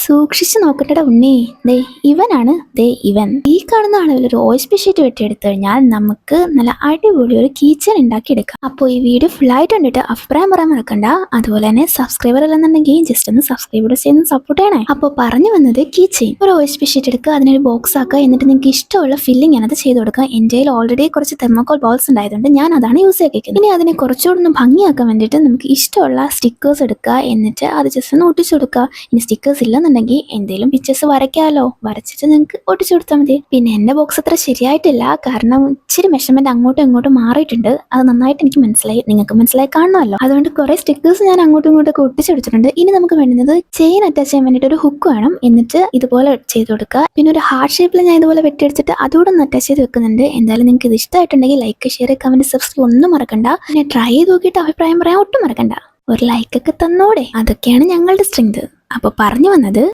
സൂക്ഷിച്ചു നോക്കട്ടെടാ ഉണ്ണി. ദേ ഇവനാണ്, ദേ ഇവൻ. ഈ കാണുന്ന ആളുകൾ ഒരു ഓയിസ് ഷീറ്റ് വെട്ടിയെടുത്തു കഴിഞ്ഞാൽ നമുക്ക് നല്ല അടിപൊളി ഒരു കീച്ചൻ ഉണ്ടാക്കി എടുക്കാം. അപ്പോൾ ഈ വീഡിയോ ഫുൾ ആയിട്ട് കണ്ടിട്ട് അഭിപ്രായം പറയാൻ മറക്കണ്ട. അതുപോലെ തന്നെ സബ്സ്ക്രൈബർ അല്ലെന്നുണ്ടെങ്കിൽ ജസ്റ്റ് ഒന്ന് സബ്സ്ക്രൈബ് ചെയ്ത് സപ്പോർട്ട് ചെയ്യണേ. അപ്പോൾ പറഞ്ഞു വന്നത് കീച്ചൻ. ഒരു ഓയിസ് ഷീറ്റ് എടുക്കുക, അതിനൊരു ബോക്സ് ആക്കുക, എന്നിട്ട് നിങ്ങൾക്ക് ഇഷ്ടമുള്ള ഫില്ലിംഗ് അത് ചെയ്ത് കൊടുക്കുക. എൻ്റെ കയ്യിൽ ഓൾറെഡി കുറച്ച് തെർമോക്കോൾ ബോൾസ് ഉണ്ടായതുകൊണ്ട് ഞാൻ അതാണ് യൂസ് ആക്കിയിരിക്കുന്നത്. ഇനി അതിനെ കുറച്ചുകൂടി ഒന്ന് ഭംഗിയാക്കാൻ വേണ്ടിയിട്ട് നമുക്ക് ഇഷ്ടമുള്ള സ്റ്റിക്കേഴ്സ് എടുക്കുക, എന്നിട്ട് അത് ജസ്റ്റ് ഒന്ന് ഒട്ടിച്ചു കൊടുക്കുക. ഇനി സ്റ്റിക്കേഴ്സ് ഇല്ലെന്നുണ്ടെങ്കിൽ എന്തെങ്കിലും പിക്ചേഴ്സ് വരയ്ക്കാമല്ലോ, വരച്ചിട്ട് നിങ്ങൾക്ക് ഒട്ടിച്ചു കൊടുത്താൽ മതി. പിന്നെ എൻ്റെ ബോക്സ് അത്ര ശരിയായിട്ടില്ല, കാരണം ഇച്ചിരി മെഷർമെന്റ് അങ്ങോട്ടും ഇങ്ങോട്ടും മാറിയിട്ടുണ്ട്. അത് നന്നായിട്ട് എനിക്ക് മനസ്സിലായി, നിങ്ങൾക്ക് മനസ്സിലായി കാണുമല്ലോ. അതുകൊണ്ട് കുറെ സ്റ്റിക്കേഴ്സ് ഞാൻ അങ്ങോട്ടും ഇങ്ങോട്ടൊക്കെ ഒട്ടിച്ചെടുത്തിട്ടുണ്ട്. ഇനി നമുക്ക് വേണ്ടുന്നത് ചെയിൻ അറ്റാച്ച് ചെയ്യാൻ വേണ്ടിയിട്ട് ഒരു ഹുക്ക് വേണം. എന്നിട്ട് ഇതുപോലെ ചെയ്ത് കൊടുക്കുക. പിന്നെ ഒരു ഹാർട്ട് ഷേപ്പിൽ ഞാൻ ഇതുപോലെ വെട്ടിയെടുത്തിട്ട് അതുകൂടെ ഒന്ന് അറ്റാച്ച് ചെയ്ത് വെക്കുന്നുണ്ട്. എന്തായാലും നിങ്ങൾക്ക് ഇത് ഇഷ്ടമായിട്ടുണ്ടെങ്കിൽ ലൈക്ക്, ഷെയർ, കമന്റ്, സബ്സ്ക്രൈബ് ഒന്നും മറക്കണ്ട. പിന്നെ ട്രൈ ചെയ്ത് നോക്കിയിട്ട് അഭിപ്രായം പറയാൻ ഒട്ടും മറക്കണ്ട. ഒരു ലൈക്കൊക്കെ തന്നോടെ, അതൊക്കെയാണ് ഞങ്ങളുടെ സ്ട്രെങ്ത്. അപ്പോൾ പറഞ്ഞു വന്നത്